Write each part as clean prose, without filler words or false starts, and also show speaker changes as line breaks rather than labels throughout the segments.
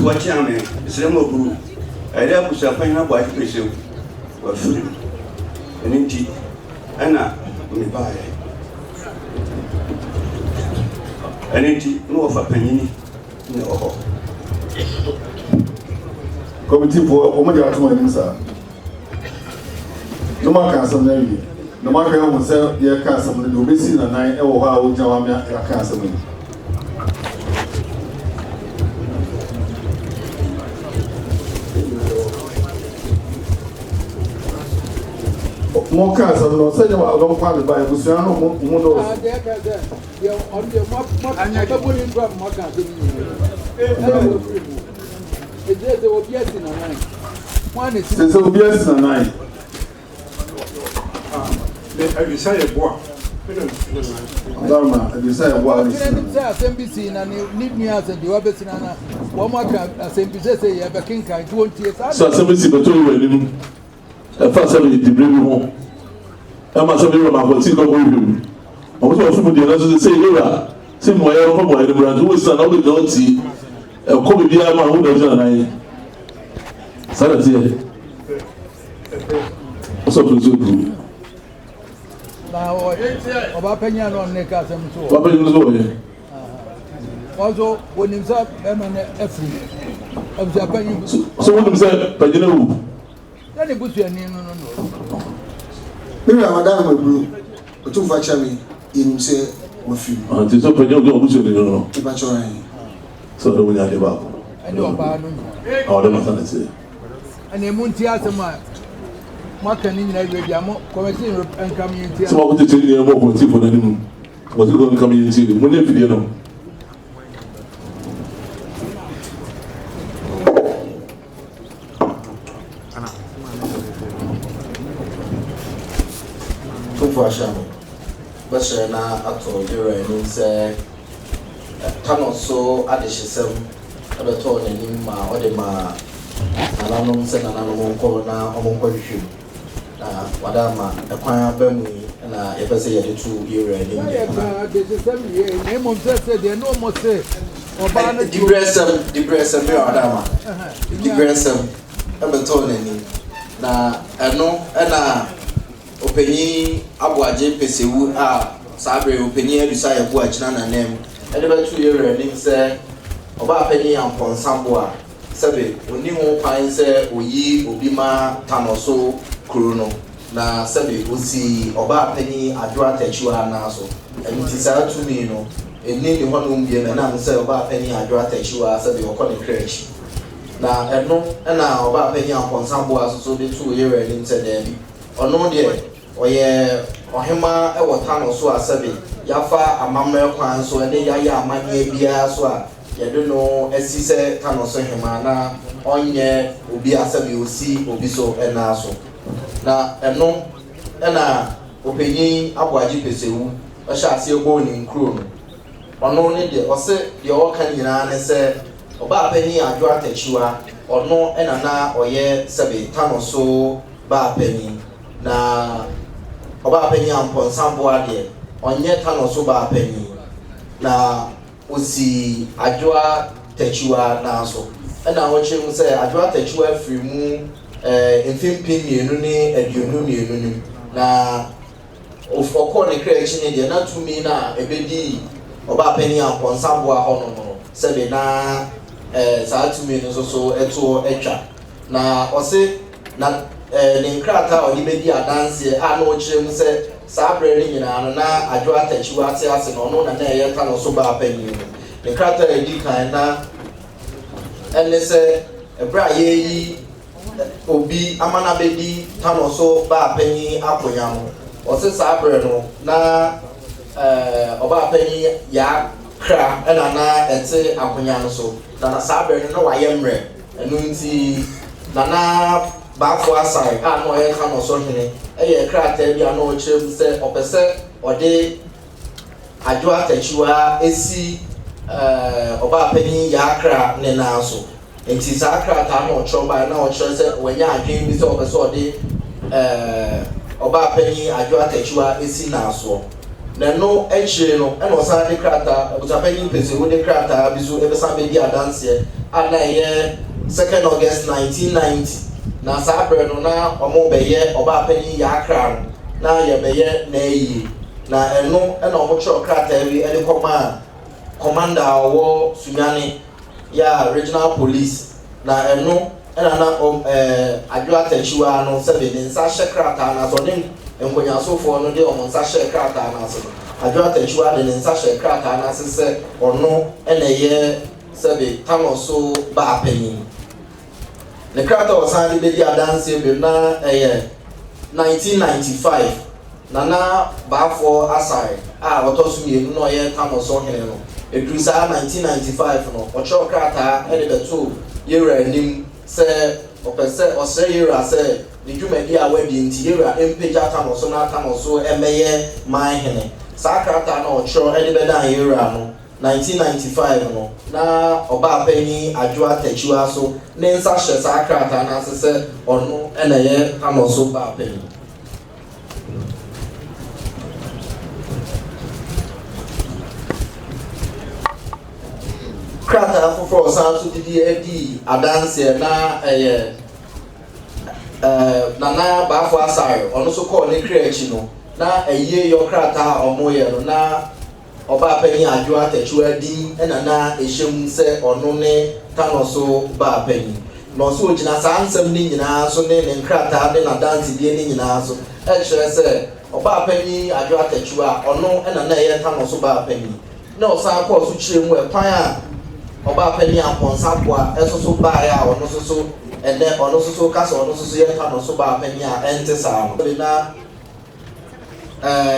watch me, Slim of Brew. I never was a fine of white person. Or free. And indeed, Anna, me buy. And indeed, no of a penny. No.
Committee for Omega to my sir. No more cancer, maybe. No matter how much your cancer will be missing a night or how Jamamia cancer. More cancer, no, say about long part by Luciano Mundo.
On the map, and I can't in drop more cancer. It's just the obvious in a night. One is the
obvious in a night.
I decided what?
I decided what is
NBC and need me as a Duabes in Anna. One more can, as NBC say, you have a king, 20 years.
So, somebody between him. A first of the bring home. I must have been about what's going on. I was also the other say, Laura, same way I don't know the brand who is an old naughty. A copy be a man who doesn't I. Saturday. Also, to
now, about Penyan on Necasam.
What happened?
Also, when himself, every of Japan.
So, what himself, but you know.
Then he puts your name.
No. Madame Blue, but too much of me in say with you.
Until so, but you know, so the winner gave up.
I know about
all the maternity.
And the Muntiasama, Martin in Nigeria, committing and community.
So, what would you tell you about what you for the new? Was it going to come in to you? When you know.
But now I told you, and say, Tanoso, Adishism, other told him, or the ma, and I don't send an animal call now, among you. Madama, a choir Bemmy, and I ever say a 2 year and
this is 7 years. Name of that said, they no more say, or Banner,
the breast of your Adama, the breast of ever told him. Now, I know, and Openi Abuaje Pesewu Sabre Openi Edusaya Buachina na name. Edeba 2 year running say Oba Penny and Ponsambua Sabe oni ho pan say oyi obima Tanoso Kuruno na Sabe osi Oba Penny Adwa Techiwa na so enti sa to me no eni ni hono mbie na say Oba Penny Adwa Techiwa Sabe okọ ne crèche na eno na Oba Penny and Ponsambua so de 2 year running say dem ono de oye ohema e wotano so asabe yafa amamre kwan so ene ya amanye bia so a yedo no asise Tanoso hema na onye obi asabe osi obi so ena so na eno ena openyin Abuaje Pesewu o sha ase egbo ni nkro no ono ne de ose de o kan nyina ne se oba Penny Adwa Techiwa ono ena na oye sabe Tanoso ba Penny na Oba Penny and Ponsambua de onye Tanoso ba Penny na osi Adwa Techiwa na so na wo che mu say Adwa Techiwa free mu mfimpin mienu ni aduonu mienu ni na ofoko ne creation ne de na tumi na ebedi Oba Penny and Ponsambua hono no sebe na saa tumi no so eto etwa na ose na ne nkrata o libedi adanse a no kire mu se sabre ni nyina no na Adwa Techiwa ase no no na ye Tanoso ba Penny ne nkrata edi kan na ene se ebra yeyi obi amana bedi Tanoso ba Penny akonya no o se sabre no na Oba Penny ya kra ena na ete akonya no so na sabre no wa yemre enu nti na Bafo asai no ye Tanoso hene eye krata bia no kire se opese ode Adwa Techiwa esi Oba Penny ya kra ne na so enti sa krata no choba na o kire se wanya adwen bi se opese ode Oba Penny Adwa Techiwa esi na so na no ekyire no e no san de krata abusapanyin pesewu de krata biso e be san be di adanse ana ye 2nd August 1990 na sabre no na omo be ye oba panyin ya akra na ye be ye na yi na eno e na omo chọ krata bi e de commander wo Sunyane ya regional police na eno ena na adwo atachiwa no se be nsa hye krata na so ne nkonyansofo no de omo nsa hye krata na so adwo atachiwa de nsa hye krata na se ono ena ye se be Tanoso ba apanyin ne krata osan de di adanse be na 1995 nana baafo asai a otosu yenu no ye Tanoso hene no edrusa 1995 no ocho krata ede beto yera nim se opese ose yera se the dwumadi a wadi nti yera empeja Tanoso na Tanoso emeye man hene sa krata na ocho ede beda yera no 1995 no na oba apani adwo atachiwa so ne nsa hye sa krata na se ono ena ye Tanoso ba apani krata for sanso didi edi adanse na nana baafo asare ono so call ne kreachi no na eye yo krata omoye no na oba panyin adwo atachiwa di na ehyem se ono ne Tanoso ba panyin no so ogina sansem ni nyina so ne krata de na dance die ni nyina so e kire se oba panyin adwo atachiwa ono na eye Tanoso ba panyin na osan ko so kire mu e kwan a oba panyin aponsapoa esoso ba ya ono soso ede ono soso kasa ono soso ye Tanoso ba panyin a ente sa no na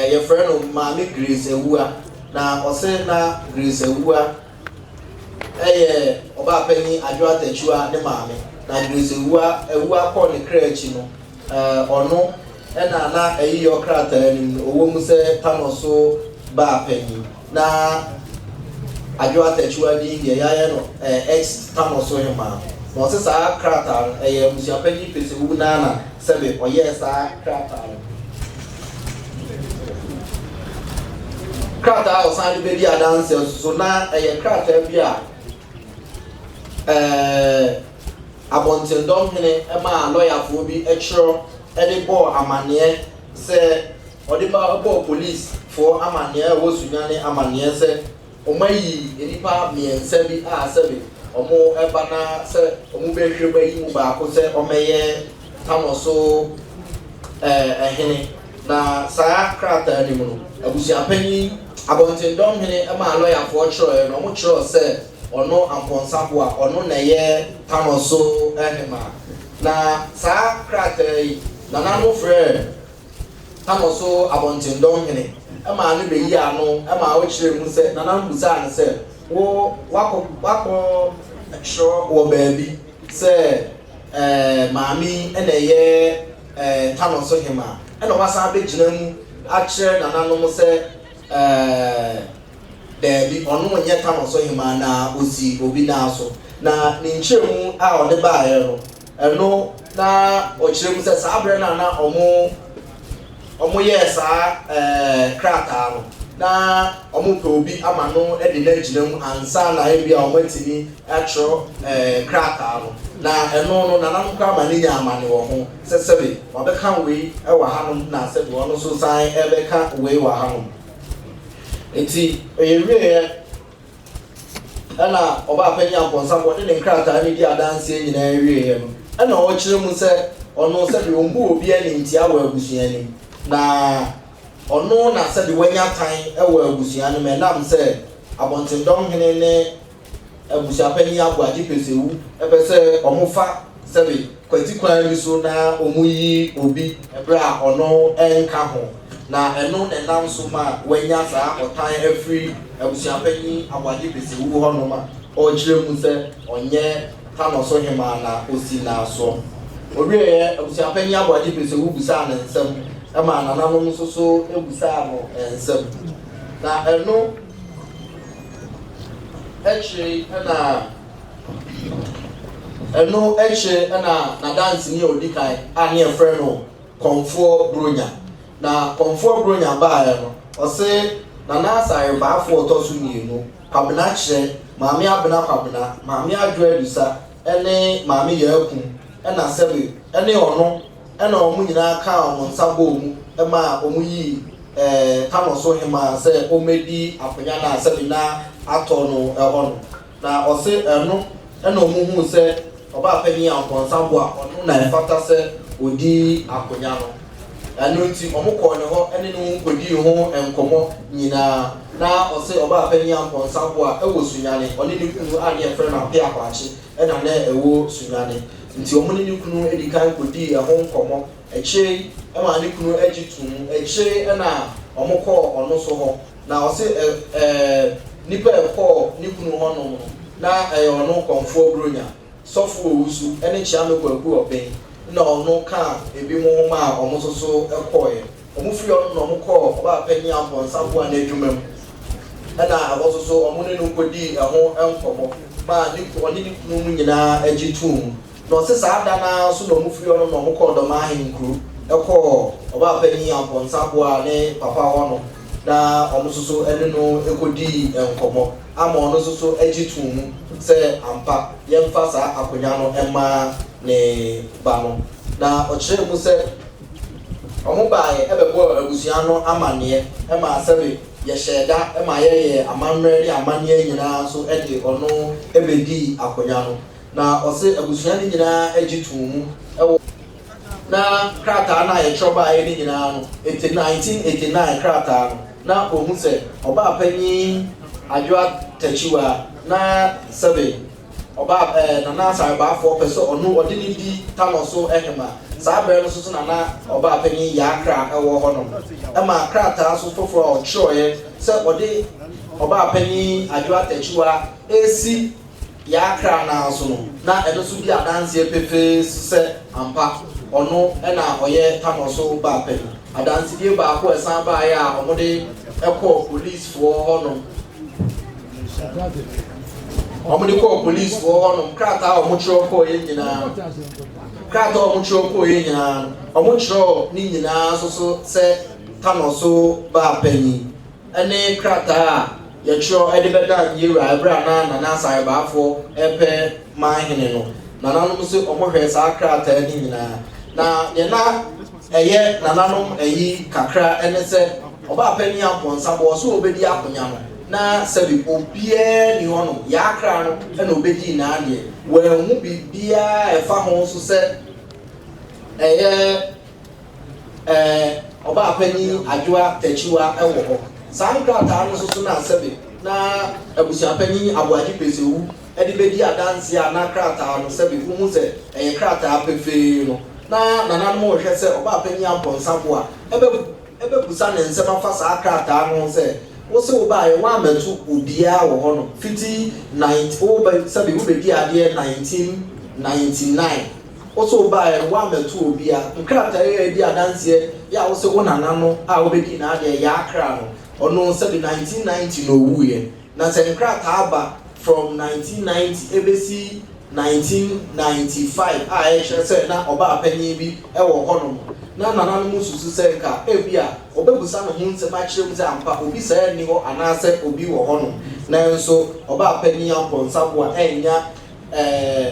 ye friend Mami Grace Ewua na ose na Grace Ewua oba panyin adwo atachiwa ne maame na Grace Ewua ko ne kreachi no ono na eyiyo krata ni owo mu se Tanoso ba panyin na adwo atachiwa di ye ya no ex Tanoso hema no se sa krata musiapanyin pesewu na sebe oye sa krata krata osan be di adanse so na krata bi a abontendom hene ma lawyer fo bi ekro ede bo amane se odi ba bo police fo amane wo Sunyane amane se omayi enipa miensa bi a sebe omo eba na se omo be hwe ba yi mu ba ko se omeye Tanoso hene na sa krata ni mu abusiapanyin abontendom hene ma lawyer fo chro no mo chro se ono amponsapo a ono na ye Tanoso hema na sa krata yi na no frɛ Tanoso abontendom hene ama ne be yi ano ama wo kire mu se na mbusa ne se wo wako extra wo baabi se maami ena ye Tanoso hema ena wasa be gina mu a kire na nanom se debi ono nye Tanoso hema na osi obi na so na ne nkyeremu a ode ba aye no eno na o kire mu se sabre na omo yes krata no na omo pe obi ama no e de na gina mu ansa na e bia omo tini atro krata no na eno no na nam kwa ama ni nya ama ne wo ho sesebe obeka we e wa hanom na sebe ono so san e beka we wa hanom enti eyewe ana oba panyin aponsapo de krata ni di adanse nyina ewie no ana o kire mu se ono sebe ombu obi ani ntia wa abusuani na ono na se de wanya tan ewo abusuan no menam se abontendom hene ne abusuapanyin agwaji pesewu epese omofa sebe kwati kwan bi so na omuyi obi ebra ono enka ho na eno ne nam so ma wanya sa otan afri abusuapanyin agwaji pesewu ho no ma o kire mu se onye Tanoso hema na osi na so owie abusuapanyin agwaji pesewu busa na nsam ama nananom soso ebusa no ensem na eno eche na dance ni odikai ani efre no Komfo Bronya na Komfo Bronya ba ya no ɔse nana asare baafo ɔtɔ so mmienu kwabena kyerɛ maame abena kwabena maame adwo adusa ɛne maame yɛakum ɛna sɛbe ɛne ɔno ɛna ɔmo nyinaa ka ɔmo nsa bɔ ɔmo ɛma ɔmo yi Tanoso hema sɛ ɔmɛdi akonya na sɛbe na atɔ no ɛhɔ no na ɔse ɛno ɛna ɔmo hu sɛ ɔbaa panyin ankɔnsa bo a ɔno na ɛfata sɛ odi akonya no ɛno nti ɔmo kɔɔ ne hɔ ɛne no nkɔdii ho nkɔmmɔ nyinaa na ɔse ɔbaa panyin ankɔnsa bo a ɛwɔ sunyane ɔne ne kunu a ne yɛfrɛ no apɛ akwaakye ɛna na ɛwɔ sunyane nti ɔmo ne ne kunu edi kan kɔdii ɛho nkɔmmɔ ɛkyɛ ɛma ne kunu agyi tum ɛkyɛ ɛna ɔmo kɔɔ ɔno so hɔ na ɔse nipa ɛkɔɔ ne kunu hɔ nom no na ɛyɛ ɔno kɔnfoɔ bronya sɔfo owusu ɛne kyia me kwaku ɔbɛn na ɔno ka ebi mo ho ma ɔmo soso ɛkɔɔɛ ɔmo firi ɔno na ɔmo kɔɔ ɔbaa panyin ampɔnsa bo a n'adwuma mu ɛna ɛwɔ soso ɔmo ne no nkɔdii ɛho nkɔmmɔ ma ɔne ne kunu mu nyinaa agyi tum na ɔse saa da naa so na ɔmo firi ɔno na ɔmo kɔɔ dɔm ahenkuro ɛkɔɔ ɔbaa panyin ampɔnsa bo a ne papa hɔ no na ɔmo soso ɛne no ɛkɔdii nkɔmmɔ ama ɔno soso agyi tum mu sɛ ampa yɛmfa saa akonya no ɛma ne ba no na ɔkyerɛ mu sɛ ɔmo baeɛ ɛbɛbɔ abusua no amanneɛ ɛma sɛbe yɛhyɛ da ɛma yɛyɛ amammerɛ ne amanneɛ nyinaa so ɛde ɔno ɛbɛdii akonya no na ɔse abusua no nyinaa agyi tum mu ɛwɔ na krataa no a yɛtwerɛ baeɛ no nyinaa no 1989 krataa no na ɔhu sɛ ɔbaa panyin adwoa takyiwa na sɛbe ɔbaa nana asare baafoɔ pɛ sɛ ɔno ɔde ne di Tanoso ɛhema saa bɛrɛ no soso nana ɔbaa panyin yaakra ɛwɔ hɔ nom ɛma krataa so foforɔ a ɔkyerɛɔyɛ sɛ ɔde ɔbaa panyin adwoa takyiwa esi yaakra naa so no na ɛno so di adanseɛ pefee sɛ ampa ɔno ɛna ɔyɛ Tanoso baa panyin adansedie baako ɛsan baeɛ a ɔmode ɛkɔɔ policefoɔ hɔ nom ɔmode kɔɔ policefoɔ hɔ nom krataa ɔmo kyerɛw kɔɔ yɛ nyinaa krataa ɔmo kyerɛw kɔɔ yɛ nyinaa ɔmo kyerɛw ne nyinaa soso sɛ Tanoso baa panyin ɛne krataa a yɛkyerɛw ɛde bɛda yɛwura ɛberɛ a na nana asare baafoɔ ɛpɛ manhene no nananom sɛ ɔmo hwɛ saa krataa ne nyinaa na yɛna ɛyɛ nananom ɛyi kakra ɛne sɛ ɔbaa panyin ampɔnsa bo ɔso obɛdi akonya no na sɛbi obiara ni hɔ no yaakra no ɛna obɛdi n'adeɛ wɔn ho biribiara ɛfa ho so sɛ ɛyɛ ɔbaa panyin adwoa takyiwa ɛwɔ hɔ saa nkrataa no soso na sɛbi na abusua panyin aboagye pesewu ɛde bɛdi adanseɛ a na krataa no sɛbi ho sɛ ɛyɛ krataa pefee no na nananom wɔhwɛ sɛ ɔbaa panyin ampɔnsa bo a ɛbɛbusa ne nsɛm afa saa krataa no sɛ wose wo ba ye wa metu obia wo ho no fiti 9 wo ba sabe wo bedi ade 1999 wose wo ba ye wa metu obia nkrata ye di adanse ya wose wo nana no a wo bedi na ade ya akra no ono sabe 1990 no wuye na se nkrata aba from 1990 ebesi 1995 a ye hye se na oba apanyin bi e wo ho no na nana no mususu sɛ nka ebia obebusa no ho nsɛm akyerɛ mu sɛ ampa obi sɛ ni hɔ anaasɛ obi wɔ hɔ no nanso ɔba panyin ampɔnsa bo a ɛnya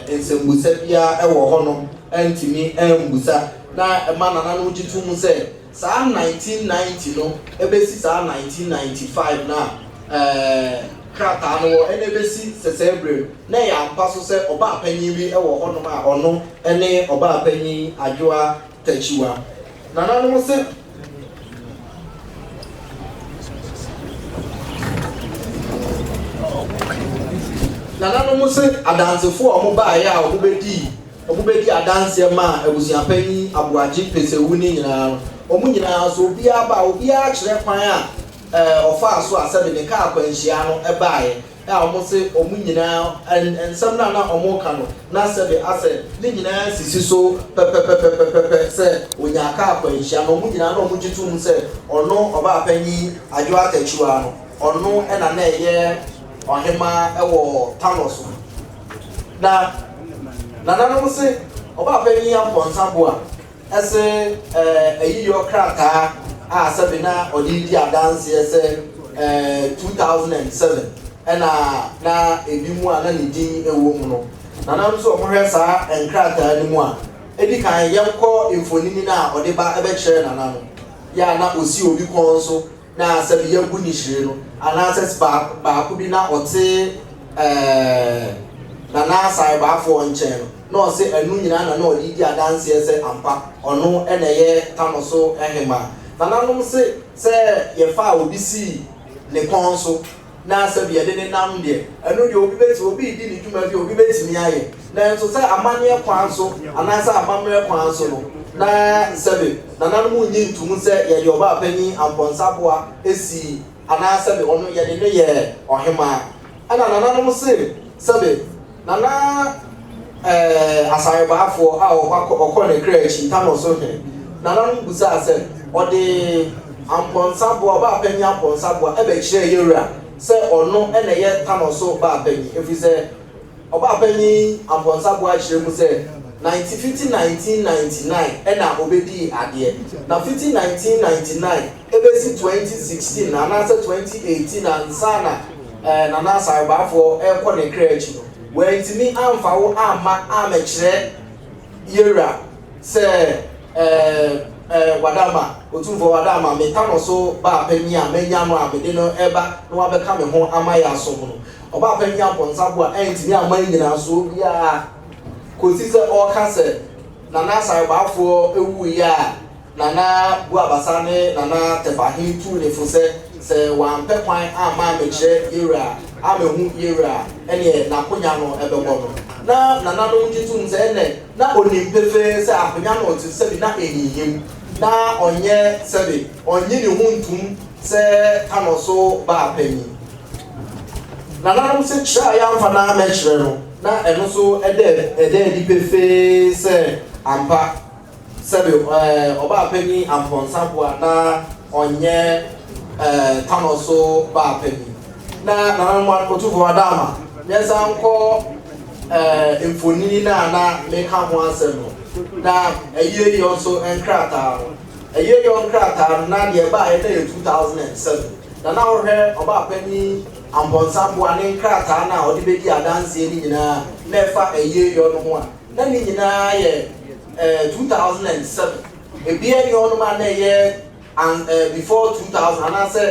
nsɛmbusa bia ɛwɔ hɔ no ɛntimi ɛmbusa na ɛma nana no gyitu mu sɛ saa 1990 no ebesi saa 1995 na krataa no wɔ ɛna ebesi sɛsɛ brɛ na yɛ ampa so sɛ ɔba panyin bi ɛwɔ hɔ no a ɔno ɛne ɔba panyin adwoa takyiwa nananom se adansefoɔ a ɔmo baeɛ a ɔmo bɛdi adanseɛ ma abusua panyin aboagye pesewu ne nyinaa no ɔmo nyinaa so obiara kyerɛ kwan a ɔfaa so a sɛbe ne kaa akwanhyia no ɛbaeɛ a ɔmo se ɔmo nyinaa nsɛm na ɔmo ka no na sɛbe asɛ ne nyinaa sisi so pɛpɛpɛpɛpɛ sɛ onyaka akwanhyia no ɔmo nyinaa na ɔmo gye tom sɛ ɔno ɔbaa panyin adwoa takyiwa no ɔno ɛna na ɛyɛ ɔhema ɛwɔ Tanoso na nananom se ɔbaa panyin ampɔnsa bo a ɛsɛ ɛyiyɔ krataa a sɛbi na ɔde di adanseɛ sɛ 2007 na ebi mu a na ne din ɛwɔ mu no nana nso ɔmohwɛ saa nkrataa no mu a edi kan yɛnkɔ mfonini na ɔde ba ɛbɛkyerɛ nana no yɛ na osi obi kɔn so na sɛbi yɛgu ne hyire no anaasɛ baako bi na ɔte nana asaarebaafo nkyɛn no na ɔsɛ ɛnu nyinaa na ɔde di adanseɛ sɛ ampa ɔno ɛna ɛyɛ Tanoso ɛhema nananom sɛ yɛfa a obi si ne kɔn so na sɛbi yɛde ne nam deɛ ɛnu deɛ obi di ne dwuma bi obi bɛtumi ayɛ na nso sɛ amanneɛ kwan so anaasɛ amammerɛ kwan so no na sɛbi nananom nyi ntum sɛ yɛde ɔbaa panyin ampɔnsaboa esi anaasɛbi ɔno yɛde ne yɛ ɔhema ɛna nananom sɛbi nana asaarebaafoɔ a ɔkɔ ne kra akyi Tanoso hene nananom busaa sɛ ɔde ampɔnsaboa ɔbaa panyin ampɔnsaboa ɛbɛkyerɛ yɛwura sɛ ɔno ɛna ɛyɛ Tanoso ɔbaa panyin efiri sɛ ɔbaa panyin ampɔnsaboa akyerɛ mu sɛ 1999 ɛna obedi adeɛ na 1999 ebesi 2016 na anaasɛ 2018 na nsa na nana asaarebaafoɔ ɛkɔ ne kra akyi no wɔntumi amfa wo amɛkyerɛ yɛwura sɛ wadama otumfo wadama me Tanoso baa panyin a menya no a mede no ɛba na wabɛka me ho ama yɛ asom no ɔbaa panyin ampɔnsaboa ɛntumi ama nyinaa so biara kosi sɛ ɔka sɛ nana asaarebaafoɔ ewu yi a nana bu abasa ne nana tefahin tu ne fo sɛ wampɛ kwan ama amekyerɛ yɛwura amehu yɛwura ɛne n'akonya no ɛbɛbɔ no na nana no gye tum sɛ ɛnɛ na onim pefee sɛ akonya no ɔte sɛbi na ehihim na ɔnyɛ sɛbi ɔnye ne ho ntum sɛ Tanoso baa panyin nana no sɛ kyerɛ a yɛamfa na amɛkyerɛ no na ɛno so ɛdɛ di pefee sɛ ampa sɛbi ɔbaa panyin ampɔnsaboa na ɔnyɛ Tanoso baa panyin na nana no atofo wadama yɛsan nkɔ mfonini na meka ho asɛm no na ɛyɛ yɛ nso nkrataa no ɛyɛ yɛ nkrataa no na deɛ baa ɛna yɛ 2007 na ɔhwɛ ɔbaa panyin ampɔnsaboa ne nkrataa na ɔde bɛdi adanseɛ ne nyinaa na ɛfa ɛyɛ yɛ no ho a na ne nyinaa yɛ 2007 ebia ne ɔnom a na ɛyɛ before 2000 anaasɛ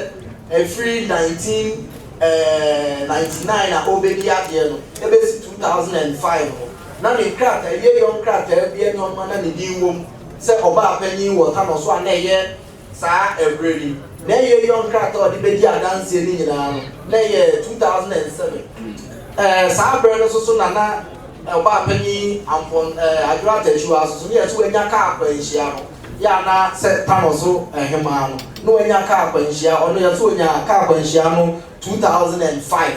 ɛfiri 1999 na obedi adeɛ no ebesi 2005 no na ne nkrataa ɛyɛ yɛ nkrataa ebia ne ɔnom na ne din wom sɛ ɔbaa panyin wɔ Tanoso a na ɛyɛ saa ɛbrɛdi na ɛyɛ yɛ nkrataa ɔde bɛdi adanseɛ ne nyinaa no na ɛyɛ 2007 saa brɛ no so na ɔbaa panyin adwuma atakyiwa so ne yɛ so wanya kaa akwanhyia no yɛ na sɛ Tanoso ɛhema no na wanya kaa akwanhyia ɔno yɛ so wanya kaa akwanhyia no 2005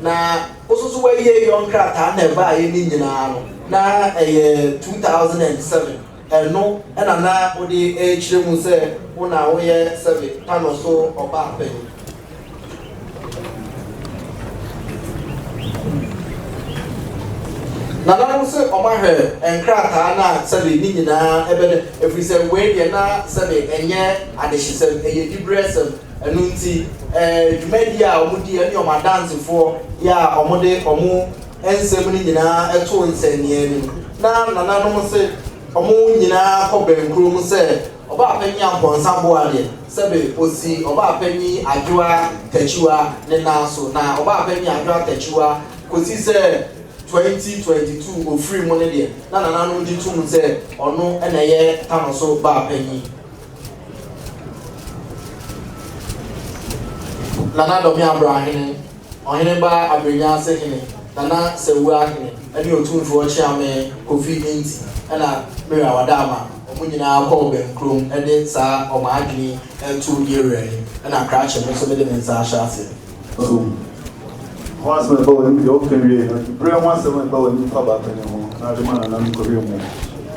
na ososo wɔyɛ yɛ nkrataa na ɛbaa yɛ ne nyinaa no na ɛyɛ 2007 ɛno ɛna na wode ɛkyerɛ mu sɛ wo na woyɛ sɛbi Tanoso ɔbaa panyin nananom sɛ ɔmahwɛ nkrataa na sɛbi ne nyinaa ɛbɛdɛ ɛfiri sɛ wei deɛ na sɛbi ɛnyɛ adehyesɛm ɛyɛ dibrɛsɛm ɛno nti dwumadi a ɔmo di ɛne ɔmo adansefoɔ yɛ a ɔmo de ɔmo nsɛm no nyinaa ɛto nsɛnniɛ nim na nananom sɛ ɔmo nyinaa kɔ bɛnkurom sɛ ɔbaa panyin ampɔnsaboa deɛ sɛbi osi ɔbaa panyin adwoa takyiwa ne nan so na ɔbaa panyin adwoa takyiwa kosi sɛ 2022 ofiri mu ne deɛ na nananom gye tum sɛ ɔno ɛna ɛyɛ Tanoso baa panyin nana dɔmi abrahene ɔhene ba abrenya ase hene nana sewua hene ɛne otumfoɔ kyiame kofi nti ɛna mary awadama ɔmo nyinaa kɔɔ bɛnkurom ɛde saa ɔmo adwene ɛto yɛwura ni ɛna krakye mo nso mede me nsa ahyɛ ase
Once my boy, you can read. Bring once my boy, you come back anymore. Now the man and I'm Korean.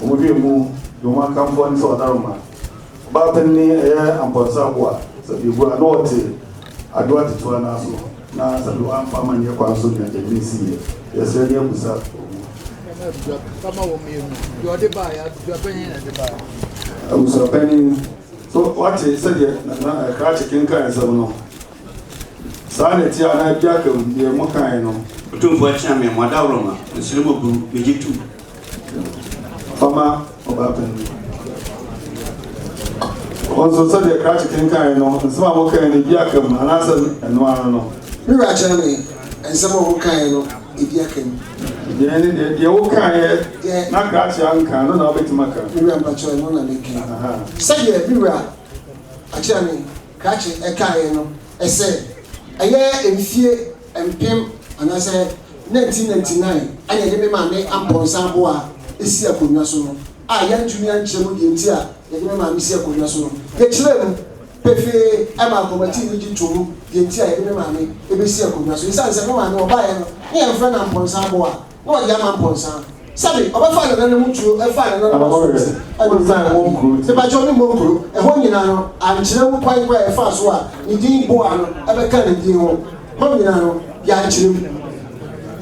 Move, you want come for this or Naruma. Bapenny, and Ponsabua. So you go a lot. I do it to an asshole. Now, so you want farm and your console and the BC. Yes, you was up. Come on, you are the buyer, you are penny at the buyer. I was a penny. So what is said here, na crash king kind of no. Sanity and I jack of the Mokano.
Two for Champion, Madaroma, the Silver Group, Vigitu.
Fama of Appen. Also said the crash king kind of some Moka and the Jacob and answer and one.
You are Germany and some of kind of Idiakin.
The old kind, not crash young can, no, bit Maka.
You are much on one and making. Say, you are a Germany, catching a kind, I say. A year in fear and pim, and I said 1999. I had a man named Ampon Samboa, is here for National. I am to me and Chemu India, the man is here for National. The children, Pefe, Emma Committee, which to the entire mammy, it is here for National. It sounds like no one or buy him. Here, friend Ampon Samboa, what young Ampon Sam. Sabi, I find another mutual, I find another person. I will find one group. The Bajomi Moko, a one Yano, and Chino quite quite a fast one. Indeed, Boano, ever can in Dio, Hominano, Yanchim,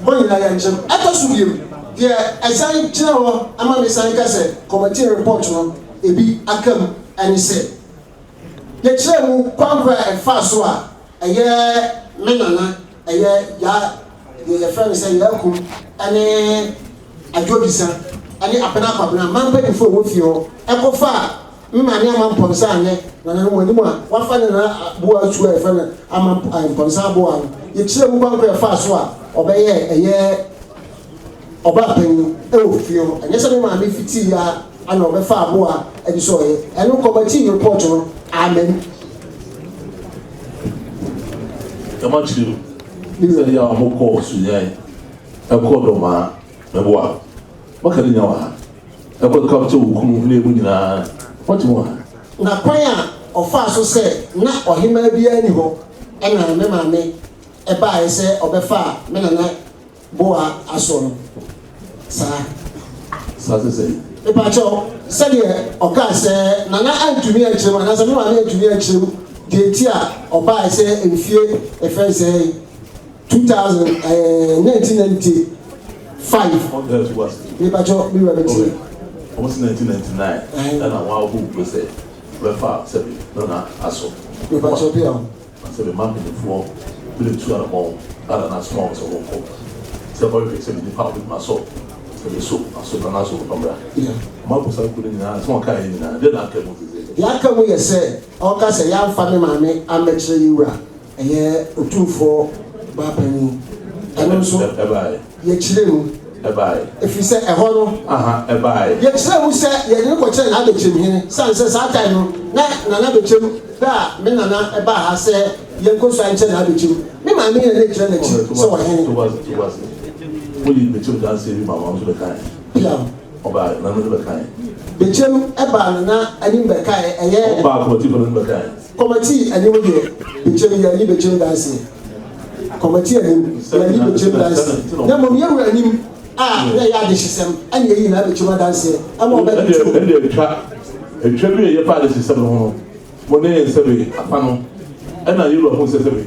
Honina Yanchim, Atasubium, dear, as I Chino, Amami Sankase, committee report, a be Akam, and he said, the Chino, Quanqua and fast one, a year, Menana, a year, ya, the friend say, Yakum, and Adjobisa, and the Apanapa, Mampa before with you, Ecofa, Mamma Ponsan, one fan boy to a friend, I'm Ponsaboan. You chill one per fast one, obey a year, Obapen, Elfio, and yes, I'm 50 years, and over far boa, and so and no committee report, amen.
The much you, these are the more calls, a quarter Meboa. What can you know? I could come to Kumuna. What do you want?
Na kwanya ofa say na ohima bia ni ho ena me mame e ba say obefa me na boa aso no sa
say
e ba cho say de oka say na antumi achirem na say me mame antumi achirem de ti a oba say enfie e fe say 1995 we ba cho we were meeting
almost 1999 and I wow who was say refer say no na aso
we ba cho bia
say the man before really two and more other than small so go say boy say the power with my soul so na so problem
yeah
ma ko say kuli na so kai ni na de na ka mo say
ya ka mo ye say o ka say ya fa me mame amekire yiwura eye otufo ba pani eno so ye kire mu if you say a hono ye kire mu say ye ni ko kire na abekire hini san say sa time no na abekire da me na ba ha say ye ko so an kire na abekire me mame ye ne kire na kire so wa hini
we be to dance in my mom's the kind
yeah
oba na no the kind
bechem eba na ani be kai eye
oba committee for the kind
committee ani we dey bechem ya ni bechem dance committee ani ya ni bechem dance na mo ye wura nim na ya de hysem ani ye na bechem dance ama oba
e twa bi ye fa de hysem no mo ne sebe afano na you lo ho sebe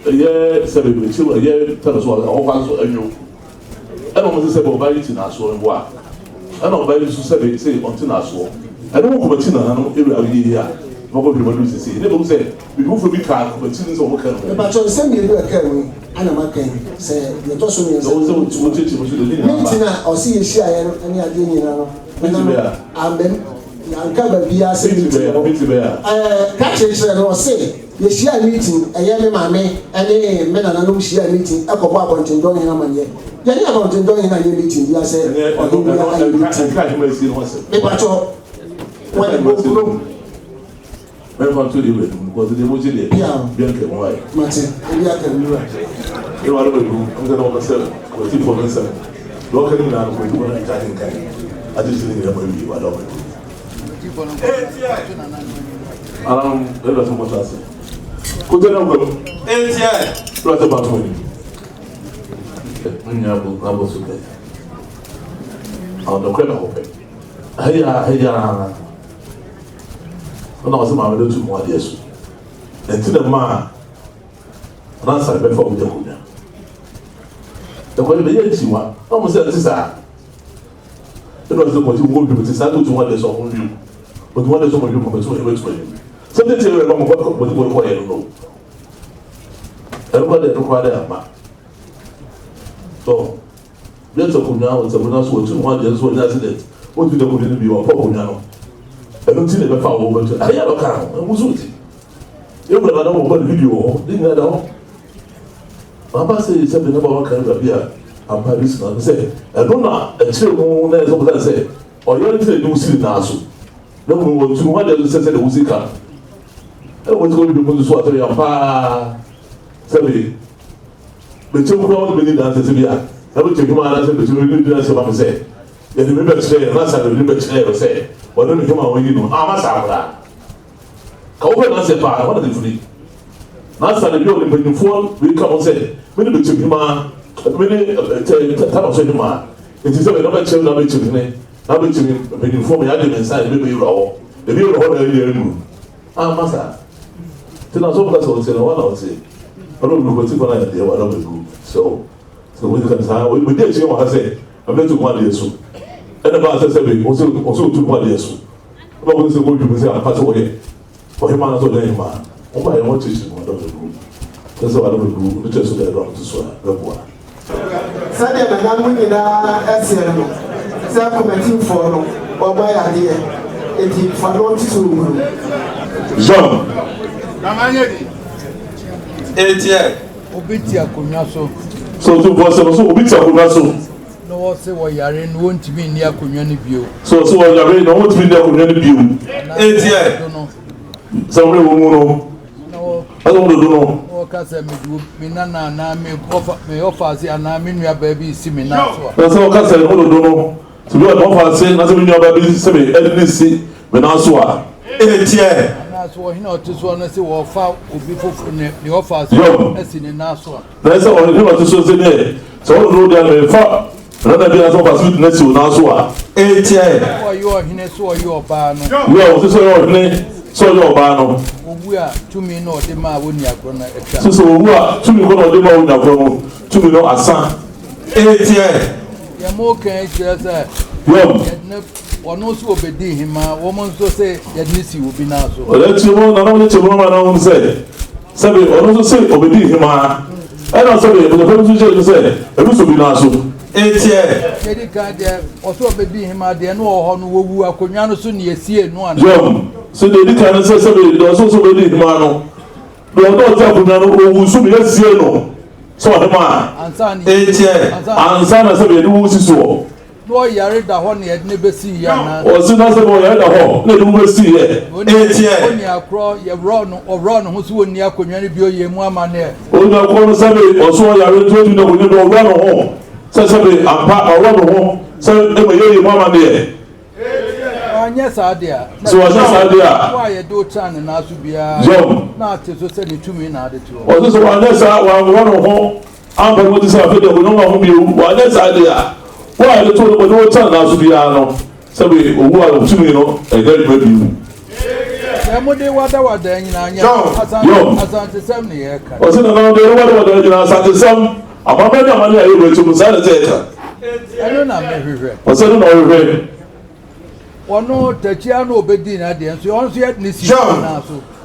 ye sebe bi chi ye tell us what all fans anyu e no mo sebe oba yi ti na so nbo a e no oba yi so sebe say on ti na so e no ko beti na no e wi ayi ya mo ko bi mo do say ne bo say bi mo fo bi ka ko beti ni so mo ka no
e ba cho se mi do ka wi ana ma kan se ye to so mi
so mo ti mo ti de ni
na o si ye shi aye no ani ade ni na no amen yanka ba bia se meeting ka chere no say ye share meeting eye me mame ene me na no share meeting akobo abontin don hina manye ye ni abontin don hina ye meeting bia say o do bia aye meeting
ka hima si no say
me ba cho when go grow
me fa to the way because the mo jile bia ke mo ai
mate bia ke lura
e wa lo do I'm going to say ko ti for me say do ka ni na ko do na ka tin kai a ti ni ga mo wi wa do ele vai mostrar assim. Continua o gol.
Ele é.
Pronto, bate muito. Não vou subir. Não quero roupa. Aí. Quando nós vamos ver tudo mais disso. Então ma. Não sabe para o que é. Então quando ele diz uma, vamos dizer assim, eu não sei como o gol do sabe o que é só um viu. but one is someone you come to explain. Something to you about what you want know. Everybody require a map. So, let's open now and someone else will 2 years for an accident. What do you do be your Pocono? I don't see the power over to I have a car and was with it. You will not know what video, didn't I know? Papa says something about what kind of beer. I'm Paris and say, I don't know, and still no one else what I say. Or you're going to see Nasu. No one will 2 years to say the Uzika. I was going to do what I am. Say, but you don't believe that as a beer. I will take him out as a between what I say. Then remember to say, and that's how the remember to say, what don't you come out when you know, I'm a Sabra. Open as a bar, what are they free? That's how the building when you fall, we come and say, when you took him out, when you tell us him out. It is a number of children, now when you form the argument inside, maybe you know, the view of the room. Ah, Master. Then I saw that I was saying, what I would say. I don't know what's going on there, what I would do. So we can say, we did see what I say. I'm going to 1 year soon. And about I said, also 2 1 years soon. I'm going to say, I'll pass away. For him, I'm not going to man. Oh, my, I want to see what I would do. That's what I would do. We just get around to swear.
Sunday, the young women are SL. Supplementing for or by idea. It is for not to
Jean.
Obitia Kunyaso.
So to was also Obitia Kunyaso.
No, say what you are in, won't be near community view.
So you are in, won't be near community view. Somebody will know. No, I don't know. Oh, Casa, me nana, me offer, and I mean, your baby see me now. That's all Casa, I don't know. To do an offer, saying, as when your baby see me, LDC, Menasua. That's what he not just want to say, or foul will be for the offers. Yes, in Nasua. That's all you want to say. So, all the far. Another day, I thought I was with Nessu Nasua. You are in a so your ban. You are also your name. So your ban. We are 2 million or the ma when you are grown. So, we are 2 million or the ma when you are grown. 2 million Asan. You're more case, or no so obey him, woman so say that Missy will be now. So let you know, not only to woman say, Sabi, or also say obey him. And also, the person say, it will be now. So, also obey him at the end or who are Conyano soon, yes, no one. So they can say, Sabi, there was also obey him. They are not talking who should be yes, no. So, and Sana said, who is so. No, you are the one you had never seen. Or soon as the boy had a home, let him see it. When you are crawl, you run or run, who's one near community, you are one there. Oh, no, or so you are returning to when you don't run home. So, somebody, I'm part or run home. So, they will hear your mamma there. Yes, idea. So, I just idea. Why you do turn and ask to be a job? Not to send it to me now. Or this one, that's why I run home. I'm going to say, I feel no one you. Why, that's idea. Why the total but no turn now to be no. So we who are 2 million and get maybe. Yamode what then Asantehene here. Was it another what Asantehene? I'm not money I will to Musala. I don't know. Was it no or no, the Chiano Bedina, the so also yet Nissi.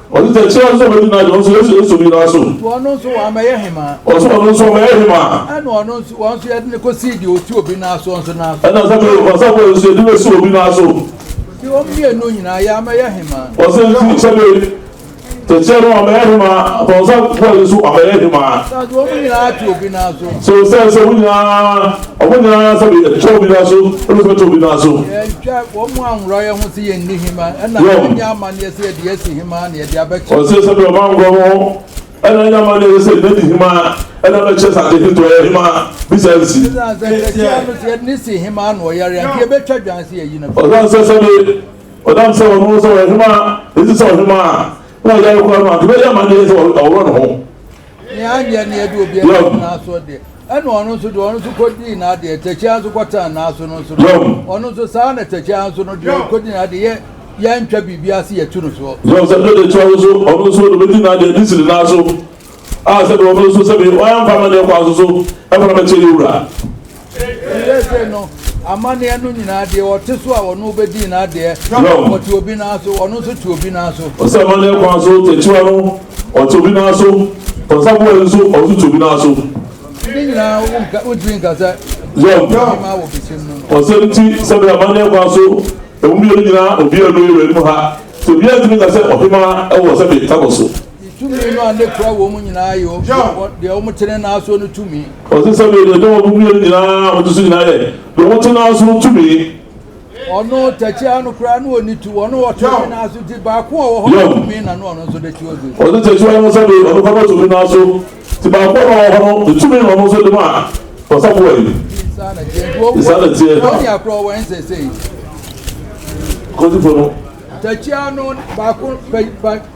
Or the chance of it not also be also. One also I may him. Also may him. And one also once you had negotiated you to be now so and now. And as I was doing so be now so. You only a noon, I am a him. Was it the channel of Mahima, for some police who are him. That's what we are to be now so. So says we are a job in also, to be now so. One man, Royal was he and him, and now man, yes, yes, him, and yet the abet. Or says about Mango, and I know money is said, him, and I'm just at the hit to him, besides, Nissi, him, and Warrior, and he better than see you know. Or that's a or that's someone who's a him, this is all him. No, I don't know. The way my days are run home. Yeah, near to be a and one also do one to put in at the chance of what an national so one also sound at the chance of not putting at the young Chubby Biasi at Tunis. Those are the troubles also within this is the national. I said, also, why am family of also, I'm going to tell you. Yes, no.
amane no nyina de o te so a ono bedi na de o ti obi na so ono so ti obi na so
o se amane kwa so te tiwa no o ti obi na so o sa bo so o ti obi na so
ni nyina o drink kaza
yo
ma wo bisim no
o se ti se be amane kwa so e mu bi nyina obi anu yi mu ha so bi antimi kaza o hima e wo se be ta so
tumi no ande kura wo mu nyina yo de o mu tene na so no tumi
o se se be de o bu bi nyina o tu so nyina ye de o tu na so tumi
ono tachi anu kura no oni tu ono o tu na so ti ba ko o ho tumi na no ono so de ti ozo
o se tachi anu se be ono ko tu na so ti ba ko no ho tumi no so de ma o sa bo yi sana tie
no ya kura wo ense sei
ko ti fo no
tachi anu ba ko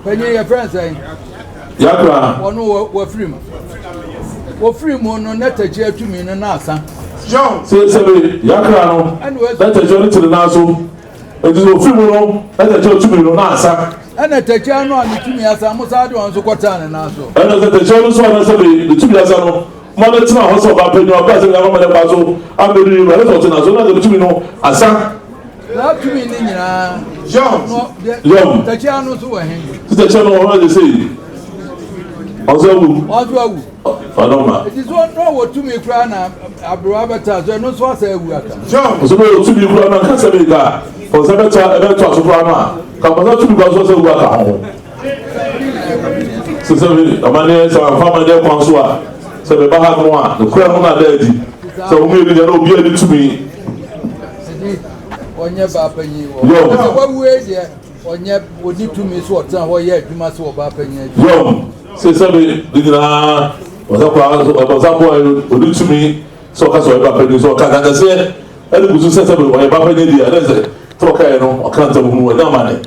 penye ya friends ai
yakra
ono wo free mo no na tachi atumi no na asa
se be yakra no na tachi no ti na so e so free mo no na tachi atumi no na asa
ana tachi anu ani tumi asa mo sa de on so kwata ne na so
ana se tachi no so na se be de tumi asa no mo na tina ho so ba pe no ba se na mo le ba so ameri ba le so tina so na de tumi no asa
na tumi ni nyina
John
tachi anu so wa hen
tachi no ho de say ozawu fadoma
it is one no what to me kra na abrabata so no so asa ewu aka
so be to me kra na ka se be ga o se beta e beta so kra na ka ba to me ga so se ewu aka ho so se be amane so fama de kwa so a se be ba ha no a no kra no na da di so o me bi na obi ani to me
onye ba panyi wo so wa we de onye odi to me so otan ho ye adwuma so ba panyi
yo se be digina o sa kwa o sa bo odi to me so ka so ba panyi so ka ka se ele buzu se be o ba panyi di ale se to ka e no o kan ta mu na ma ne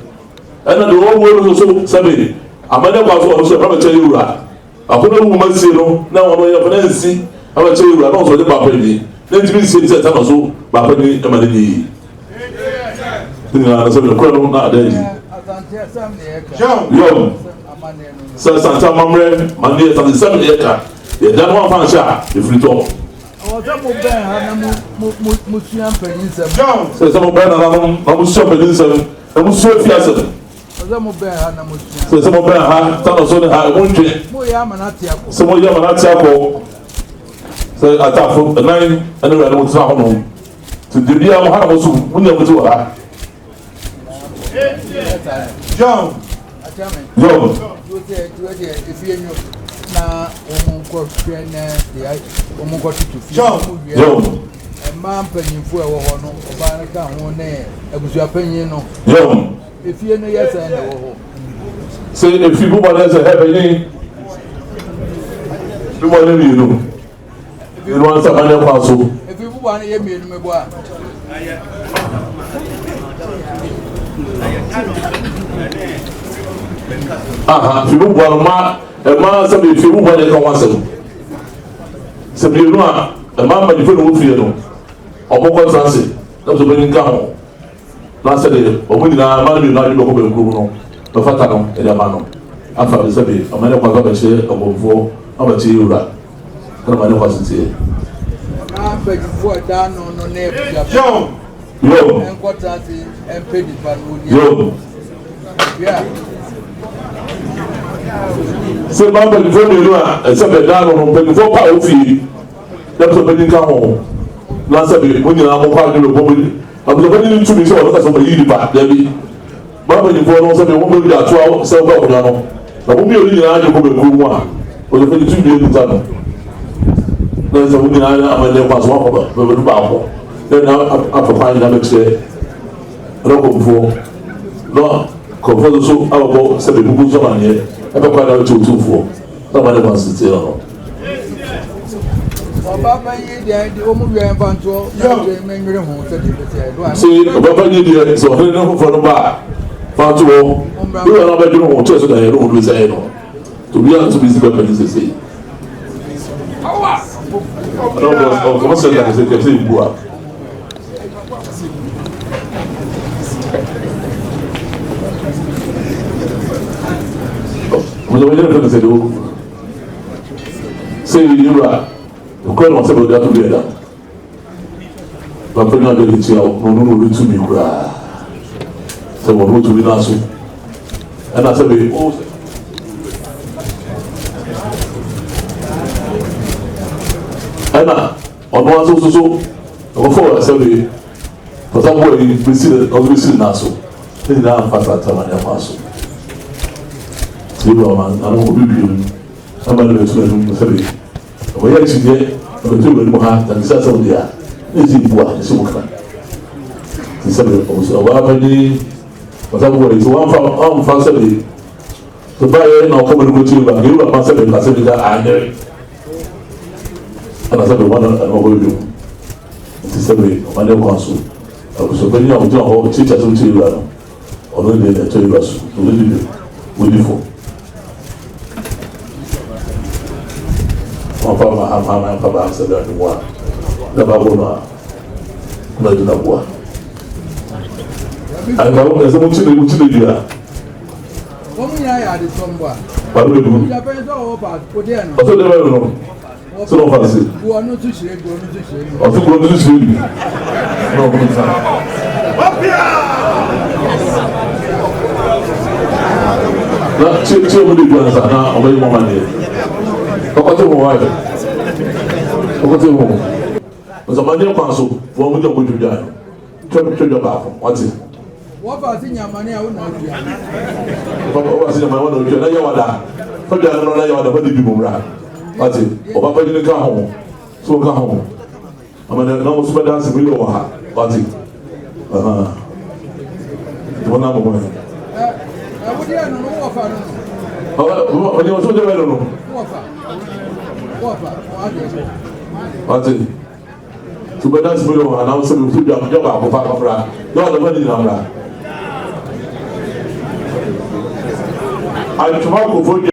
ana do wo wo so be amane kwa so o so ba che yura akono mu ma si no na wo ya fa na nsi aba che yura na so de ba panyi na ntimi si se ta no so ba panyi e ma ni na so be ko no na da di yo sa santa mamre mande ta se be ka ye dan wa fa sha e free to
o ta mo ben ha na mo suan panyin sem
se mo ben na mo suan panyin sem e mo suan fi asa
o ta mo ben ha na mo suan
se mo ben ha ta no so ne ha e mo ntwe
mo ya manati akọ
se mo ya manati akọ se atafo nine ene ra no tsa ho no to de bia mo ha mo so mo nya mo to ha
John atame
yo
tuwe ifie nyo na omunko twene de omunko tutu
yo
emma mpanyimfo e wo ho no oba na ka ho ne abusua panyin no
yo
ifie no yesa na wo ho
se efi bu ba na se he panyin bi mo ne bi no ni wan sa ba ne kwa so
efi bu ba na ye mienu mebo a
aha fi bu ba ma se be fi bu ba ne ka wa se bi no a ma ma di fe no fi no oboko sanse na so be ni ka ho na se de o mu na ma ni na di ko be ku no to fata no e da ma no afa be se be o ma ne kwa ka be se obofo aba ti yura kana ma ne kwa sintie
na mpanyimfo da no ne
yo
enkwatati empedi panuni
yo
yeah
se ba ba ni fo mi no a se be da no pe ni fo pa o fi da so be ni ka ho na se be mo nyina mo kwa ni lo bo mi abu so be ni tumi se o ka so be yi ba da bi ba ba ni fo no se be mo be da to a se ba ko na no na mo mi o ni na je ko be ku mu a o so be ni tumi e ta no na se mo ni na amane kwa so ko ba be ba ko na apapa ni na be che ro ko fo no ko fo so abo se be bubu so ma ni e be kwa na to fo na ma ne kwa si ti no
Baba yi de o mu yen banto de menwere ho se de bete do an
si baba yi de so he no fo no ba fa to wo na ba dinu ho to so da ye no do se no to be to be si ba ni se se awa no ko se da se ke se bua mo do ye ko se do se yura ko no se bo da to be da papa na de ti a no no no tu mi kura se wo no tu bi na so ana se be o ana ono aso so o fo se be for some way we na so ni na fasa tamanya maso sibo man ana ko bibi ama le so no se be o ya ti de o tu be mo ha tan sa so dia ezi bua esi mo kan ti se be o so wa ba ni for some way so one fa se be to ba ye na ko mo ko ti ba ge ba ma se be ka se be da anye ana se be wana na ko bibi ti se be o ma ne ko so so bɛni a wɔgyina hɔ kyekya so kyerɛ wura no ɔno deɛ na ɛkyɛ wura so ɔno deɛ wɔdi fo ɔmfa ma mfa ba asɛ dɛ ne mu a na baabɔ no a na gyina boa anka wo ɛsɛ mo kyerɛ bi a
wɔn nyinaa yɛ adetɔn bɔ a
paro bɛ dum
japan sɛ ɔwɔ pa kodeɛ no
ɔsɛ deɛ bɛ no sɛ no fa se
buɔ no tu hyerɛ
ɔsɛ buɔ no tu hyerɛ bi na ɔmo nsa na kyerɛ mo de bi ansa na ɔbɛyɛ mo ma deɛ ɔkɔte mo wa yɛ ɔkɔte mo nsɛmmadeɛ kwan so wɔn mo de ɔmo dwodwa twɛdwa baako ɔte
wɔfa se nyamane a wona adua
wɔfa se nyamane a wona adua na yɛ wada fɛdwa no na yɛ wada fɛde bi mo wura ɔte ɔpapa gyina ka ho so ka ho amane na mo so bɛda ase mi lɛ wɔ ha ɔte wɔn na mo mo
wodeɛ no no wɔfa no
ɔne wɔso de bɛno no
wɔfa
ɔte to bɛda ase mi lɛ wɔ ha na wo sɛ mi so dwa baako pa kɔfra yɛ ɔda fɛ ne nyina mmra atoma kɔfo